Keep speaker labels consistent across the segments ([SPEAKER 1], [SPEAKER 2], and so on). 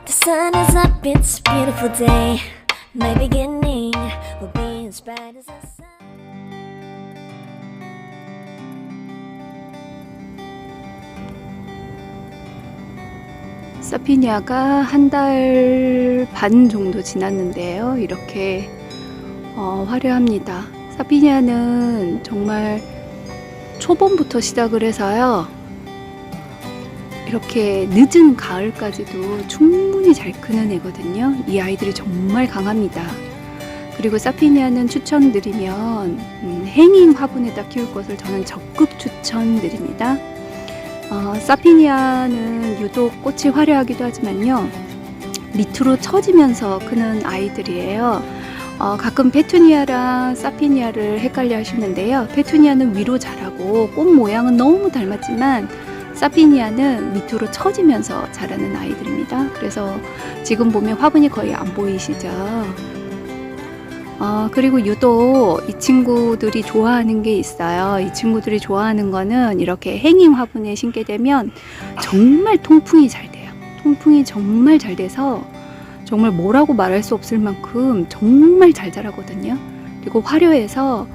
[SPEAKER 1] The sun is up, it's a beautiful day. My beginning will be as bright as the sun.
[SPEAKER 2] 사피니아가 한 달 반 정도 지났는데요. 이렇게 화려합니다. 사피니아는 정말 초봄부터 시작을 해서요. 이렇게 늦은 가을까지도 충분히 잘 크는 애거든요. 이 아이들이 정말 강합니다. 그리고 사피니아는 추천드리면 행잉 화분에다 키울 것을 저는 적극 추천드립니다. 사피니아는 유독 꽃이 화려하기도 하지만요, 밑으로 처지면서 크는 아이들이에요. 가끔 페투니아랑 사피니아를 헷갈려 하시는데요. 페투니아는 위로 자라고 꽃 모양은 너무 닮았지만 사피니아는 밑으로 처지면서 자라는 아이들입니다. 그래서 지금 보면 화분이 거의 안 보이시죠? 그리고 유독 이 친구들이 좋아하는 게 있어요. 이 친구들이 좋아하는 거는 이렇게 행잉 화분에 심게 되면 정말 통풍이 잘 돼요. 통풍이 정말 잘 돼서 정말 뭐라고 말할 수 없을 만큼 정말 잘 자라거든요. 그리고 화려해서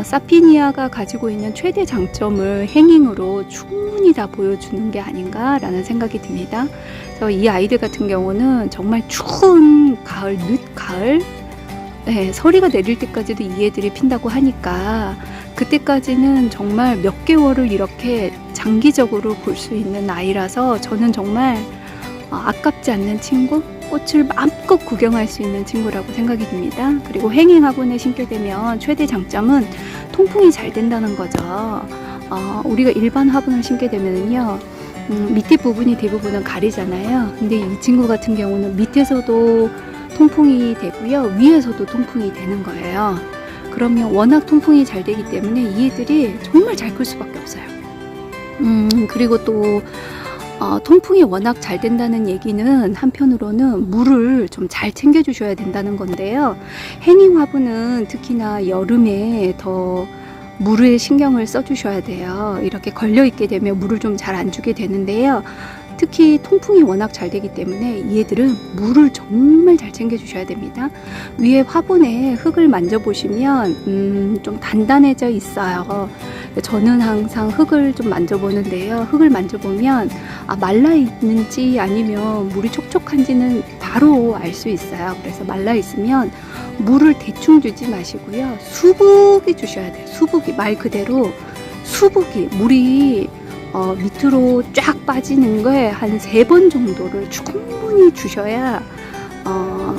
[SPEAKER 2] 사피니아가 가지고 있는 최대 장점을 행잉으로 충분히 다 보여주는 게 아닌가라는 생각이 듭니다. 그래서 이 아이들 같은 경우는 정말 추운 가을, 늦가을, 서리가 내릴 때까지도 이 애들이 핀다고 하니까 그때까지는 정말 몇 개월을 이렇게 장기적으로 볼 수 있는 아이라서 저는 정말 아깝지 않는 친구, 꽃을 마음껏 구경할 수 있는 친구라고 생각이 듭니다. 그리고 행잉 화분에 심게 되면 최대 장점은 통풍이 잘 된다는 거죠. 우리가 일반 화분을 심게 되면요, 밑에 부분이 대부분은 가리잖아요. 근데 이 친구 같은 경우는 밑에서도 통풍이 되고요, 위에서도 통풍이 되는 거예요. 그러면 워낙 통풍이 잘 되기 때문에 이 애들이 정말 잘 클 수밖에 없어요. 그리고 또 통풍이 워낙 잘 된다는 얘기는 한편으로는 물을 좀 잘 챙겨 주셔야 된다는 건데요. 행잉 화분은 특히나 여름에 더 물에 신경을 써 주셔야 돼요. 이렇게 걸려 있게 되면 물을 좀 잘 안 주게 되는데요. 특히 통풍이 워낙 잘 되기 때문에 얘들은 물을 정말 잘 챙겨 주셔야 됩니다. 위에 화분에 흙을 만져보시면 좀 단단해져 있어요. 저는 항상 흙을 좀 만져보는데요. 흙을 만져보면 말라 있는지 아니면 물이 촉촉한지는 바로 알 수 있어요. 그래서 말라 있으면 물을 대충 주지 마시고요, 수북이 주셔야 돼요. 수북이, 말 그대로 수북이, 물이 밑으로 쫙 빠지는 거에 한 3번 정도를 충분히 주셔야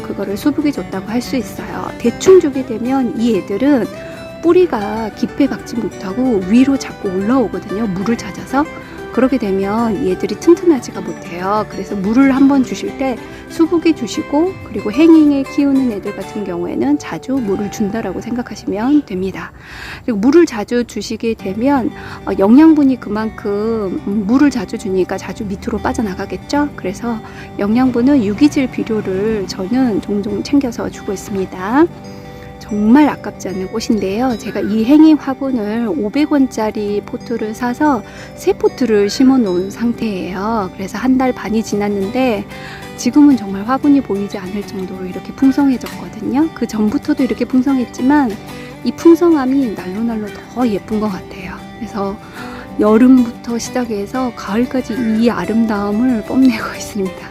[SPEAKER 2] 그거를 수북이 줬다고 할 수 있어요. 대충 주게 되면 이 애들은 뿌리가 깊게 박지 못하고 위로 자꾸 올라오거든요, 물을 찾아서. 그렇게 되면 얘들이 튼튼하지가 못해요. 그래서 물을 한번 주실 때 수북이 주시고, 그리고 행잉에 키우는 애들 같은 경우에는 자주 물을 준다라고 생각하시면 됩니다. 그리고 물을 자주 주시게 되면 영양분이 그만큼 물을 자주 주니까 자주 밑으로 빠져나가겠죠. 그래서 영양분은 유기질 비료를 저는 종종 챙겨서 주고 있습니다. 정말 아깝지 않는 꽃인데요. 제가 이 행잉 화분을 500원짜리 포트를 사서 3포트를 심어 놓은 상태예요. 그래서 한 달 반이 지났는데 지금은 정말 화분이 보이지 않을 정도로 이렇게 풍성해졌거든요. 그 전부터도 이렇게 풍성했지만 이 풍성함이 날로 더 예쁜 것 같아요. 그래서 여름부터 시작해서 가을까지 이 아름다움을 뽐내고 있습니다.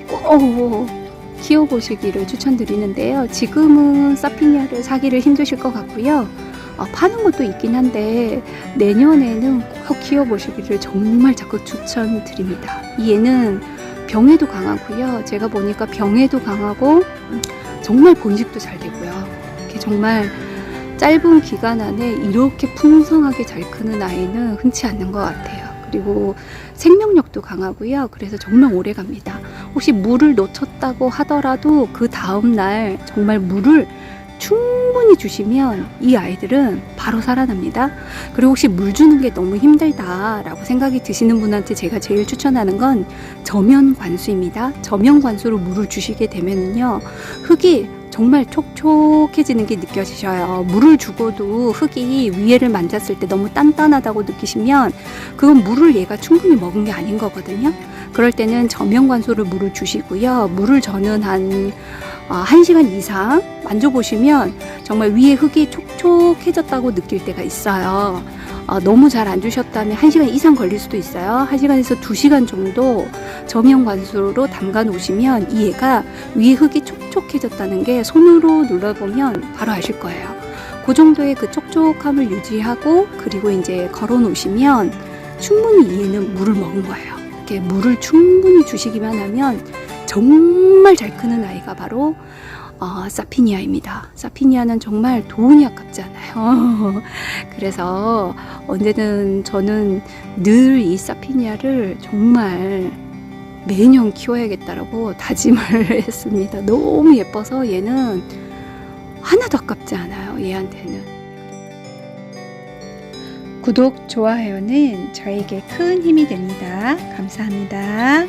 [SPEAKER 2] 꼭 키워보시기를 추천드리는데요. 지금은 사피니아를 사기를 힘드실 것 같고요. 파는 것도 있긴 한데 내년에는 꼭 키워보시기를 정말 적극 추천드립니다. 이 애는 병에도 강하고요. 제가 보니까 병에도 강하고 정말 번식도 잘 되고요. 이렇게 정말 짧은 기간 안에 이렇게 풍성하게 잘 크는 아이는 흔치 않는 것 같아요. 그리고 생명력도 강하고요. 그래서 정말 오래 갑니다. 혹시 물을 놓쳤다고 하더라도 그 다음날 정말 물을 충분히 주시면 이 아이들은 바로 살아납니다. 그리고 혹시 물 주는 게 너무 힘들다라고 생각이 드시는 분한테 제가 제일 추천하는 건 저면 관수입니다. 저면 관수로 물을 주시게 되면요, 흙이 정말 촉촉해지는 게 느껴지셔요. 물을 주고도 흙이 위에를 만졌을 때 너무 단단하다고 느끼시면 그건 물을 얘가 충분히 먹은 게 아닌 거거든요. 그럴 때는 저명관수를 물을 주시고요. 물을 저는 한 1시간 이상 만져보시면 정말 위에 흙이 촉촉해졌다고 느낄 때가 있어요. 너무 잘 안 주셨다면 1시간 이상 걸릴 수도 있어요. 1시간에서 2시간 정도 저명관수로 담가 놓으시면 이 애가 위에 흙이 촉촉해졌다는 게 손으로 눌러보면 바로 아실 거예요. 그 정도의 그 촉촉함을 유지하고 그리고 이제 걸어 놓으시면 충분히 이 애는 물을 먹은 거예요. 이렇게 물을 충분히 주시기만 하면 정말 잘 크는 아이가 바로 사피니아입니다. 사피니아는 정말 돈이 아깝지 않아요. 그래서 언제든 저는 늘 이 사피니아를 정말 매년 키워야겠다라고 다짐을 했습니다. 너무 예뻐서 얘는 하나도 아깝지 않아요. 얘한테는. 구독, 좋아요는 저에게 큰 힘이 됩니다. 감사합니다.